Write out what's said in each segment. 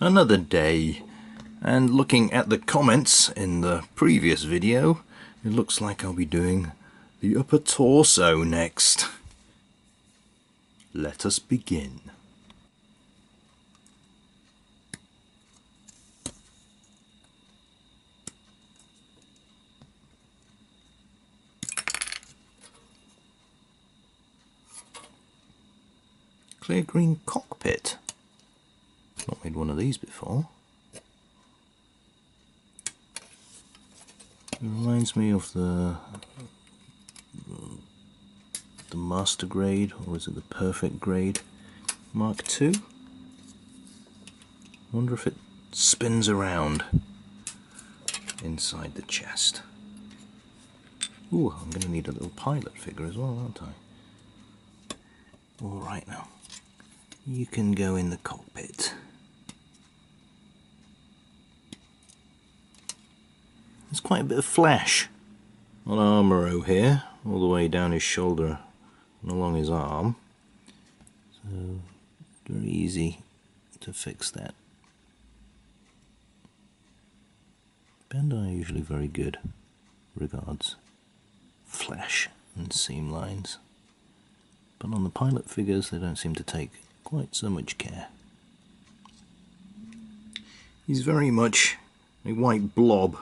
Another day, and looking at the comments in the previous video, it looks like I'll be doing the upper torso next. Let us begin. Clear green cockpit. Not made one of these before. It reminds me of the master grade, or is it the perfect grade Mark II? Wonder if it spins around inside the chest. Ooh, I'm going to need a little pilot figure as well, aren't I? Alright now, you can go in the cockpit. There's quite a bit of flesh on Amuro here, all the way down his shoulder and along his arm. So, very easy to fix that. Bandai are usually very good regards flesh and seam lines. But on the pilot figures they don't seem to take quite so much care. He's very much a white blob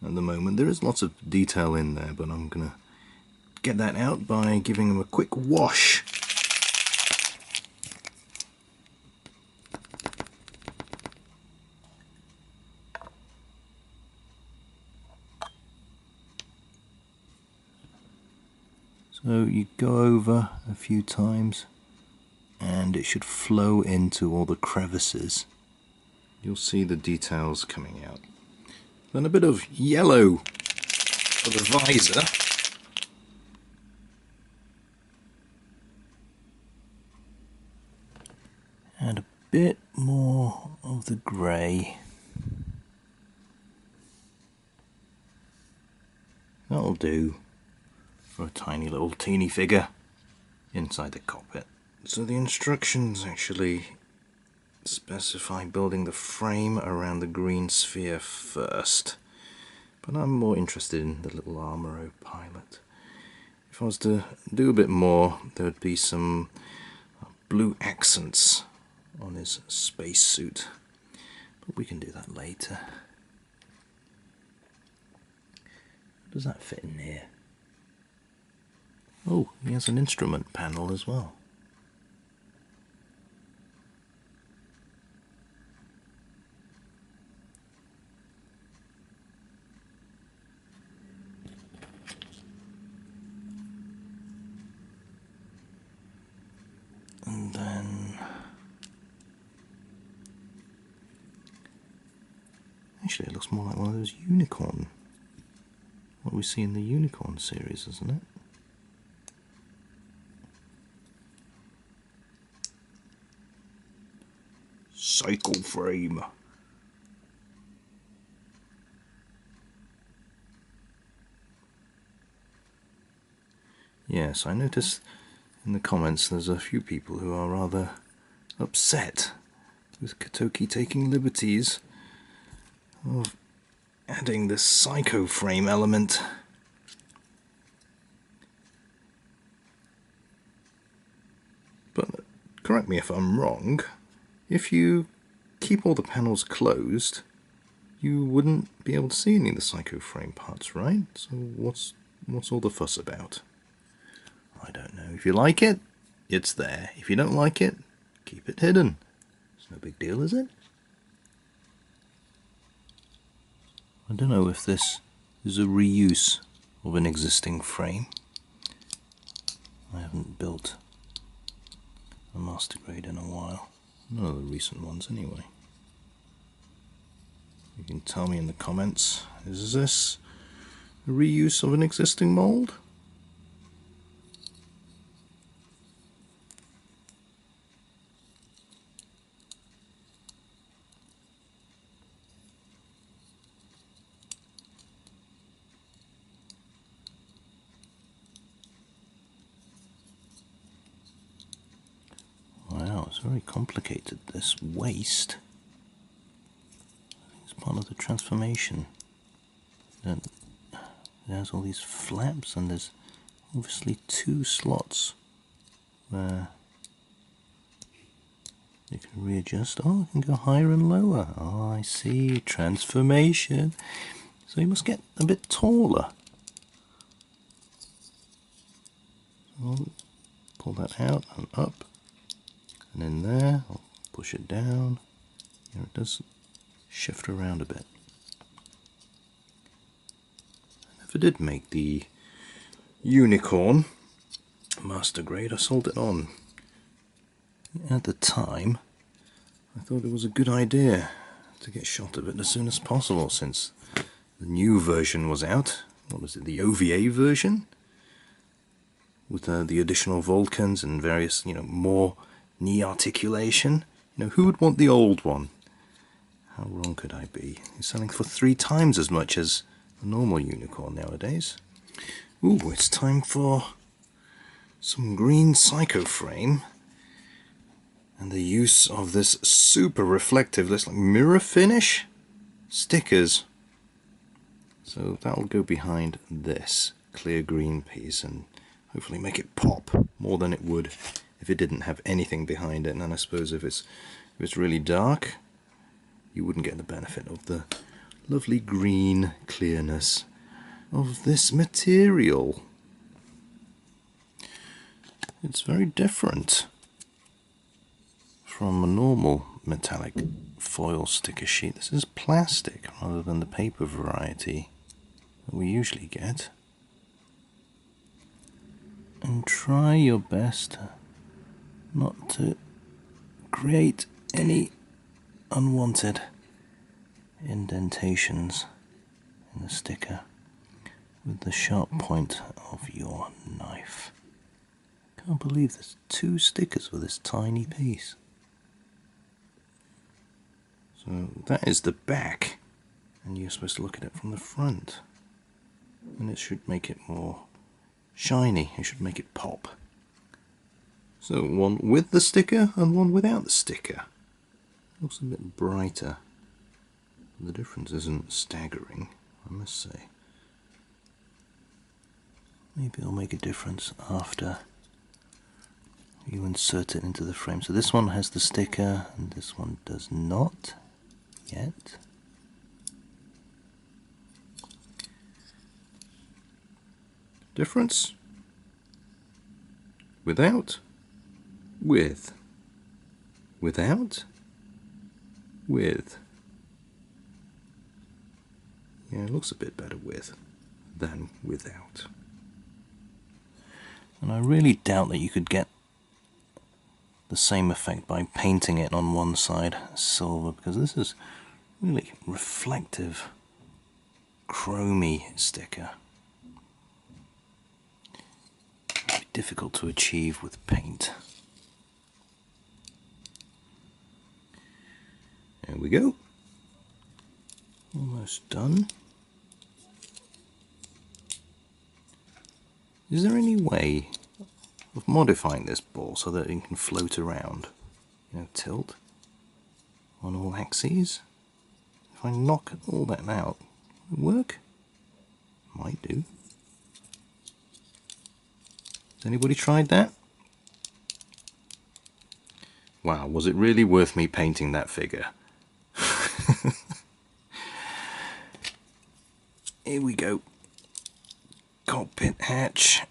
at the moment. There is lots of detail in there, but I'm going to get that out by giving him a quick wash. So you go over a few times and it should flow into all the crevices. You'll see the details coming out. Then a bit of yellow for the visor. And a bit more of the grey. That'll do for a tiny little teeny figure inside the cockpit. So the instructions actually specify building the frame around the green sphere first, but I'm more interested in the little Amuro pilot. If I was to do a bit more, there would be some blue accents on his spacesuit, but we can do that later. Does that fit in here? Oh, he has an instrument panel as well. And then actually it looks more like one of those unicorn, what we see in the unicorn series, isn't it? Cycle frame. Yes, I noticed in the comments there's a few people who are rather upset with Kotoki taking liberties of adding this psycho frame element. But correct me if I'm wrong, if you keep all the panels closed you wouldn't be able to see any of the psycho frame parts, right? So what's all the fuss about? I don't know. If you like it, it's there. If you don't like it, keep it hidden. It's no big deal, is it? I don't know if this is a reuse of an existing frame. I haven't built a master grade in a while. None of the recent ones anyway. You can tell me in the comments, is this a reuse of an existing mold? Wow, it's very complicated, this waist. it's part of the transformation. And there's all these flaps, and there's obviously 2 slots where you can readjust. Oh, I can go higher and lower. Oh, I see. Transformation. So you must get a bit taller. I'll pull that out and up, and in there I'll push it down. Here it does shift around a bit. I never did make the Unicorn master grade. I sold it on. At the time I thought it was a good idea to get shot of it as soon as possible, since the new version was out. What was it, the OVA version? With the additional Vulcans and various, more knee articulation. Who would want the old one? How wrong could I be? It's selling for 3 times as much as a normal Unicorn nowadays. Ooh, it's time for some green Psycho frame and the use of this super reflective, this like mirror finish stickers. So that'll go behind this clear green piece and hopefully make it pop more than it would if it didn't have anything behind it. And then I suppose if it's really dark, you wouldn't get the benefit of the lovely green clearness of this material. It's very different from a normal metallic foil sticker sheet. This is plastic rather than the paper variety that we usually get. And try your best not to create any unwanted indentations in the sticker with the sharp point of your knife. Can't believe there's 2 stickers for this tiny piece. So that is the back, and you're supposed to look at it from the front, and it should make it more shiny. It should make it pop. So one with the sticker and one without the sticker. Looks a bit brighter. The difference isn't staggering, I must say. Maybe it'll make a difference after you insert it into the frame. So this one has the sticker and this one does not yet. Difference? Without, with, without, with. Yeah, it looks a bit better with than without. And I really doubt that you could get the same effect by painting it on one side silver, because this is really reflective, chromy sticker. Difficult to achieve with paint. There we go. Almost done. Is there any way of modifying this ball so that it can float around? Tilt on all axes? If I knock all that out, will it work? Might do. Has anybody tried that? Wow, was it really worth me painting that figure? Here we go. Cockpit hatch.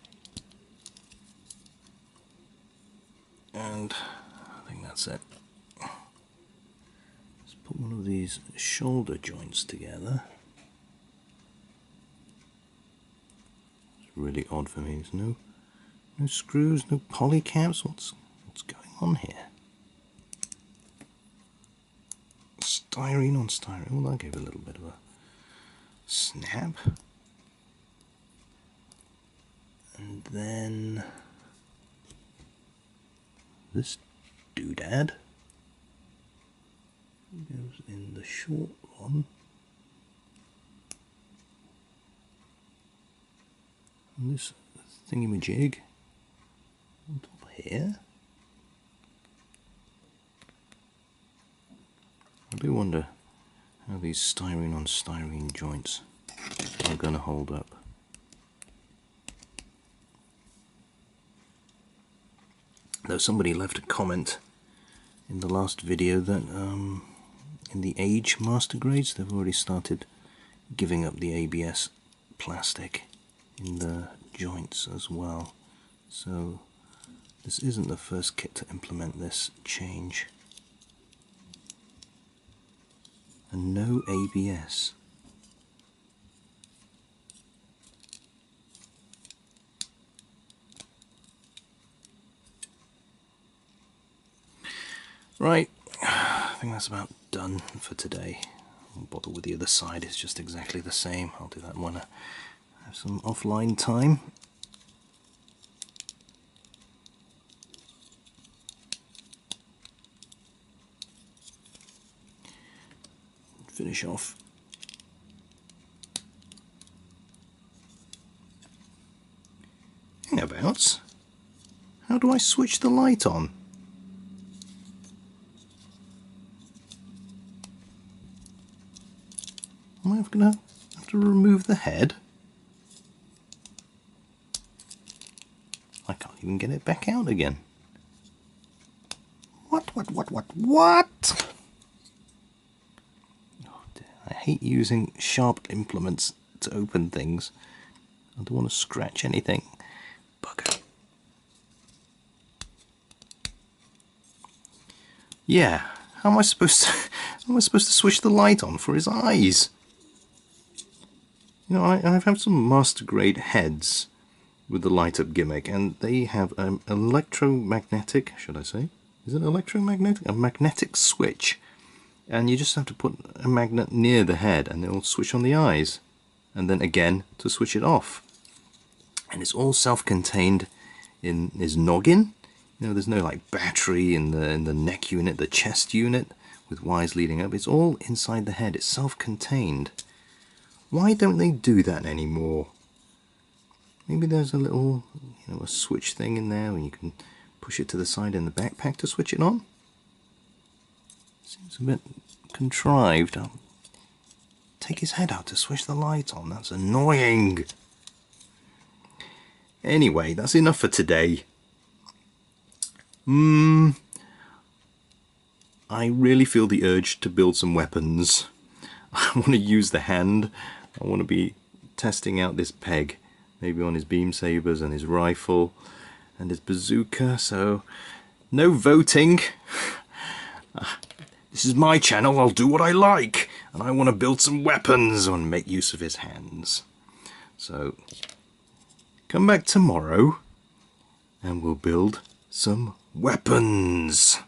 And I think that's it. Let's put one of these shoulder joints together. It's really odd for me. There's no screws, no poly caps. What's going on here? Styrene on styrene. Well, that gave a little bit of a snap. And then this doodad goes in the short one. And this thingamajig on top here. I do wonder how these styrene on styrene joints are going to hold up. Though somebody left a comment in the last video that in the age master grades they've already started giving up the ABS plastic in the joints as well. So this isn't the first kit to implement this change. And no ABS. Right, I think that's about done for today. I won't bother with the other side, it's just exactly the same. I'll do that when I have some offline time. Finish off. Hangabouts. How do I switch the light on? Am I going to have to remove the head? I can't even get it back out again. What? Oh dear. I hate using sharp implements to open things. I don't want to scratch anything. Bugger. Yeah, how am I supposed to switch the light on for his eyes? You know, I've had some master grade heads with the light up gimmick, and they have an electromagnetic, should I say? Is it electromagnetic? A magnetic switch. And you just have to put a magnet near the head and it'll switch on the eyes. And then again to switch it off. And it's all self-contained in his noggin. You know, there's no like battery in the neck unit, the chest unit with wires leading up. It's all inside the head. It's self-contained. Why don't they do that anymore? Maybe there's a little, you know, a switch thing in there where you can push it to the side in the backpack to switch it on. Seems a bit contrived. I'll take his head out to switch the light on. That's annoying. Anyway, that's enough for today. I really feel the urge to build some weapons. I want to use the hand. I want to be testing out this peg. Maybe on his beam sabers and his rifle and his bazooka. So, no voting. This is my channel. I'll do what I like. And I want to build some weapons and make use of his hands. So, come back tomorrow and we'll build some weapons.